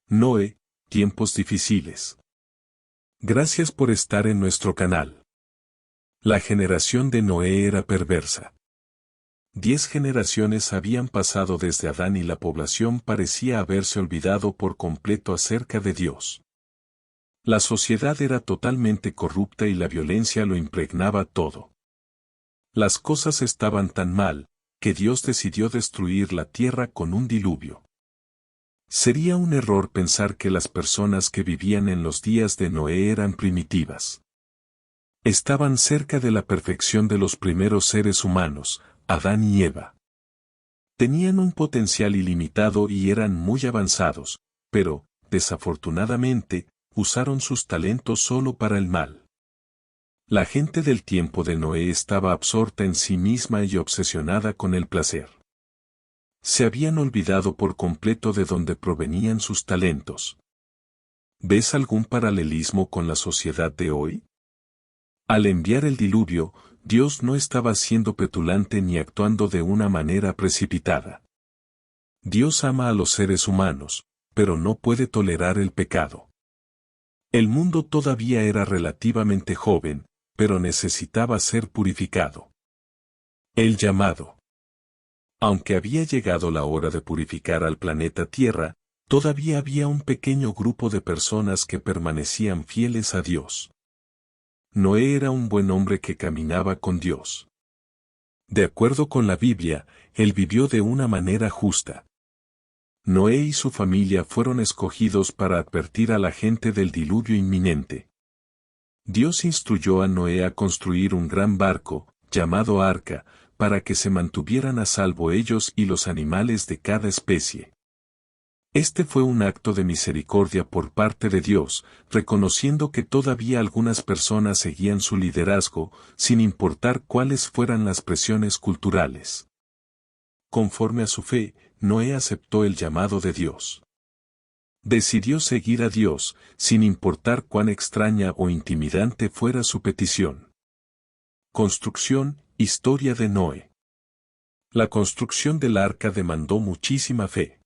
Noé, tiempos difíciles. Gracias por estar en nuestro canal. La generación de Noé era perversa. 10 generaciones habían pasado desde Adán y la población parecía haberse olvidado por completo acerca de Dios. La sociedad era totalmente corrupta y la violencia lo impregnaba todo. Las cosas estaban tan mal, que Dios decidió destruir la tierra con un diluvio. Sería un error pensar que las personas que vivían en los días de Noé eran primitivas. Estaban cerca de la perfección de los primeros seres humanos, Adán y Eva. Tenían un potencial ilimitado y eran muy avanzados, pero, desafortunadamente, usaron sus talentos solo para el mal. La gente del tiempo de Noé estaba absorta en sí misma y obsesionada con el placer. Se habían olvidado por completo de dónde provenían sus talentos. ¿Ves algún paralelismo con la sociedad de hoy? Al enviar el diluvio, Dios no estaba siendo petulante ni actuando de una manera precipitada. Dios ama a los seres humanos, pero no puede tolerar el pecado. El mundo todavía era relativamente joven, pero necesitaba ser purificado. El llamado. Aunque había llegado la hora de purificar al planeta Tierra, todavía había un pequeño grupo de personas que permanecían fieles a Dios. Noé era un buen hombre que caminaba con Dios. De acuerdo con la Biblia, él vivió de una manera justa. Noé y su familia fueron escogidos para advertir a la gente del diluvio inminente. Dios instruyó a Noé a construir un gran barco, llamado arca, para que se mantuvieran a salvo ellos y los animales de cada especie. Este fue un acto de misericordia por parte de Dios, reconociendo que todavía algunas personas seguían su liderazgo, sin importar cuáles fueran las presiones culturales. Conforme a su fe, Noé aceptó el llamado de Dios. Decidió seguir a Dios, sin importar cuán extraña o intimidante fuera su petición. Construcción, historia de Noé. La construcción del arca demandó muchísima fe.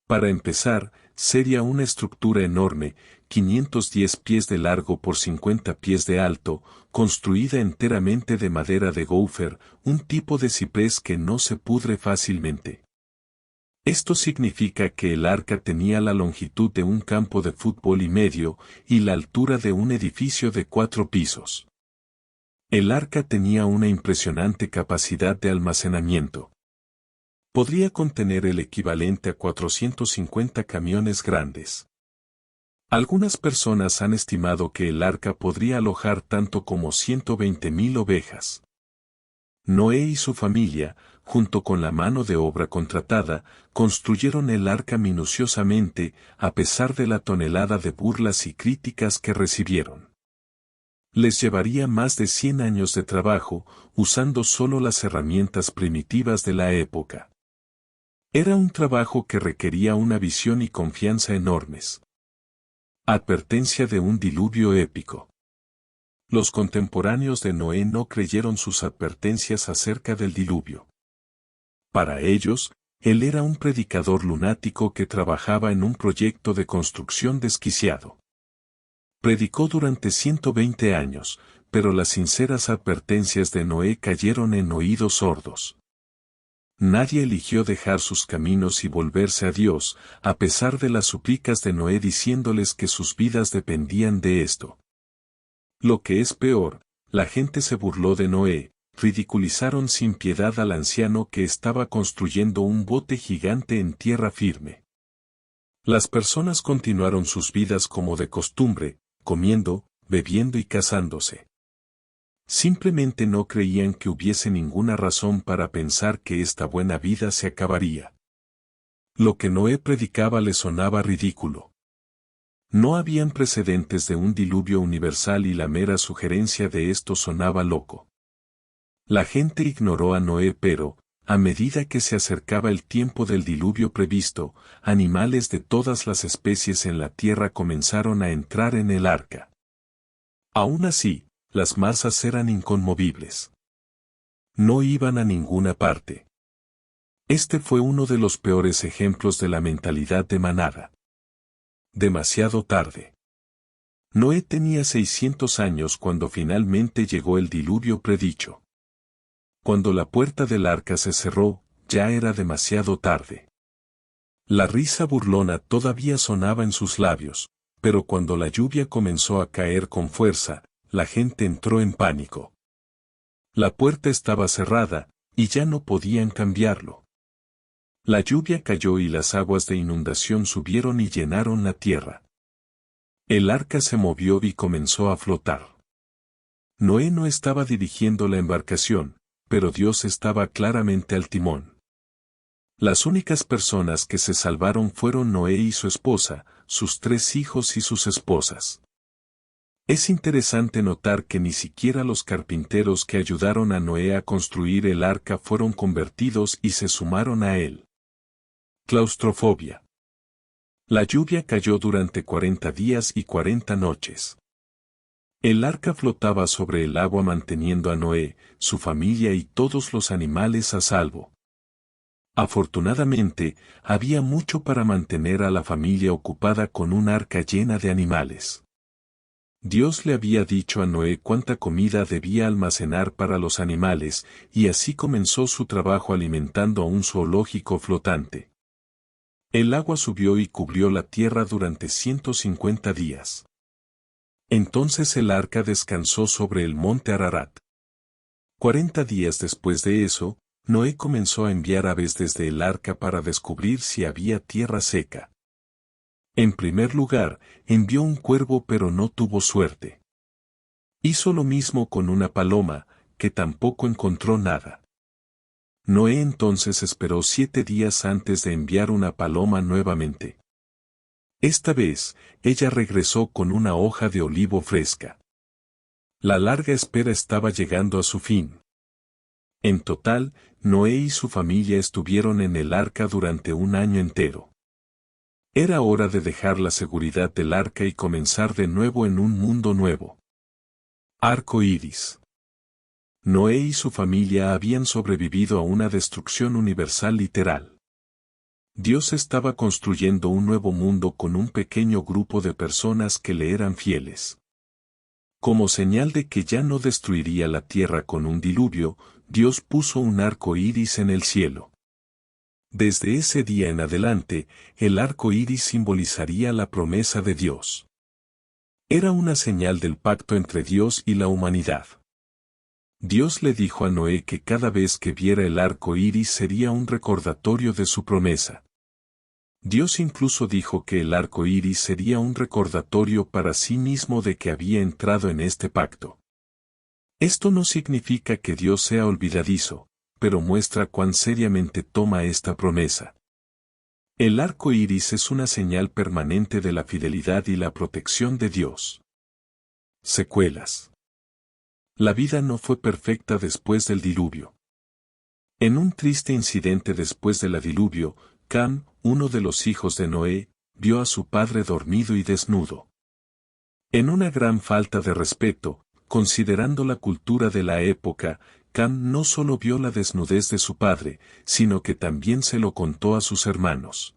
Para empezar, sería una estructura enorme, 510 pies de largo por 50 pies de alto, construida enteramente de madera de gopher, un tipo de ciprés que no se pudre fácilmente. Esto significa que el arca tenía la longitud de un campo de fútbol y medio, y la altura de un edificio de 4 pisos. El arca tenía una impresionante capacidad de almacenamiento. Podría contener el equivalente a 450 camiones grandes. Algunas personas han estimado que el arca podría alojar tanto como 120,000 ovejas. Noé y su familia, junto con la mano de obra contratada, construyeron el arca minuciosamente, a pesar de la tonelada de burlas y críticas que recibieron. Les llevaría más de 100 años de trabajo, usando solo las herramientas primitivas de la época. Era un trabajo que requería una visión y confianza enormes. Advertencia de un diluvio épico. Los contemporáneos de Noé no creyeron sus advertencias acerca del diluvio. Para ellos, él era un predicador lunático que trabajaba en un proyecto de construcción desquiciado. Predicó durante 120 años, pero las sinceras advertencias de Noé cayeron en oídos sordos. Nadie eligió dejar sus caminos y volverse a Dios, a pesar de las súplicas de Noé diciéndoles que sus vidas dependían de esto. Lo que es peor, la gente se burló de Noé, ridiculizaron sin piedad al anciano que estaba construyendo un bote gigante en tierra firme. Las personas continuaron sus vidas como de costumbre, comiendo, bebiendo y casándose. Simplemente no creían que hubiese ninguna razón para pensar que esta buena vida se acabaría. Lo que Noé predicaba les sonaba ridículo. No habían precedentes de un diluvio universal y la mera sugerencia de esto sonaba loco. La gente ignoró a Noé pero, a medida que se acercaba el tiempo del diluvio previsto, animales de todas las especies en la tierra comenzaron a entrar en el arca. Aún así, las masas eran inconmovibles. No iban a ninguna parte. Este fue uno de los peores ejemplos de la mentalidad de manada. Demasiado tarde. Noé tenía 600 años cuando finalmente llegó el diluvio predicho. Cuando la puerta del arca se cerró, ya era demasiado tarde. La risa burlona todavía sonaba en sus labios, pero cuando la lluvia comenzó a caer con fuerza, la gente entró en pánico. La puerta estaba cerrada, y ya no podían cambiarlo. La lluvia cayó y las aguas de inundación subieron y llenaron la tierra. El arca se movió y comenzó a flotar. Noé no estaba dirigiendo la embarcación, pero Dios estaba claramente al timón. Las únicas personas que se salvaron fueron Noé y su esposa, sus 3 hijos y sus esposas. Es interesante notar que ni siquiera los carpinteros que ayudaron a Noé a construir el arca fueron convertidos y se sumaron a él. Claustrofobia. La lluvia cayó durante 40 días y 40 noches. El arca flotaba sobre el agua manteniendo a Noé, su familia y todos los animales a salvo. Afortunadamente, había mucho para mantener a la familia ocupada con un arca llena de animales. Dios le había dicho a Noé cuánta comida debía almacenar para los animales, y así comenzó su trabajo alimentando a un zoológico flotante. El agua subió y cubrió la tierra durante 150 días. Entonces el arca descansó sobre el monte Ararat. 40 días después de eso, Noé comenzó a enviar aves desde el arca para descubrir si había tierra seca. En primer lugar, envió un cuervo pero no tuvo suerte. Hizo lo mismo con una paloma, que tampoco encontró nada. Noé entonces esperó 7 días antes de enviar una paloma nuevamente. Esta vez, ella regresó con una hoja de olivo fresca. La larga espera estaba llegando a su fin. En total, Noé y su familia estuvieron en el arca durante un año entero. Era hora de dejar la seguridad del arca y comenzar de nuevo en un mundo nuevo. Arco iris. Noé y su familia habían sobrevivido a una destrucción universal literal. Dios estaba construyendo un nuevo mundo con un pequeño grupo de personas que le eran fieles. Como señal de que ya no destruiría la tierra con un diluvio, Dios puso un arco iris en el cielo. Desde ese día en adelante, el arco iris simbolizaría la promesa de Dios. Era una señal del pacto entre Dios y la humanidad. Dios le dijo a Noé que cada vez que viera el arco iris sería un recordatorio de su promesa. Dios incluso dijo que el arco iris sería un recordatorio para sí mismo de que había entrado en este pacto. Esto no significa que Dios sea olvidadizo, pero muestra cuán seriamente toma esta promesa. El arco iris es una señal permanente de la fidelidad y la protección de Dios. Secuelas. La vida no fue perfecta después del diluvio. En un triste incidente después del diluvio, Cam, uno de los hijos de Noé, vio a su padre dormido y desnudo. En una gran falta de respeto, considerando la cultura de la época, Cam no solo vio la desnudez de su padre, sino que también se lo contó a sus hermanos.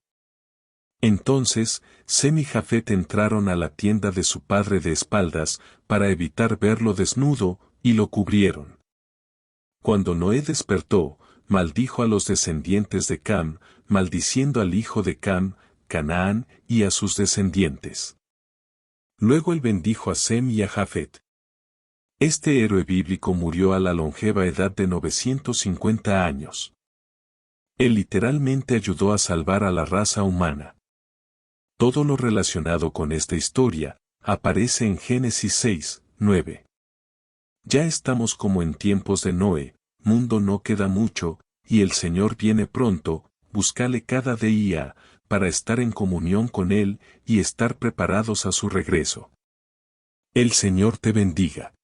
Entonces, Sem y Jafet entraron a la tienda de su padre de espaldas, para evitar verlo desnudo, y lo cubrieron. Cuando Noé despertó, maldijo a los descendientes de Cam, maldiciendo al hijo de Cam, Canaán, y a sus descendientes. Luego él bendijo a Sem y a Jafet. Este héroe bíblico murió a la longeva edad de 950 años. Él literalmente ayudó a salvar a la raza humana. Todo lo relacionado con esta historia aparece en Génesis 6, 9. Ya estamos como en tiempos de Noé, mundo no queda mucho, y el Señor viene pronto, búscale cada día, para estar en comunión con Él y estar preparados a su regreso. El Señor te bendiga.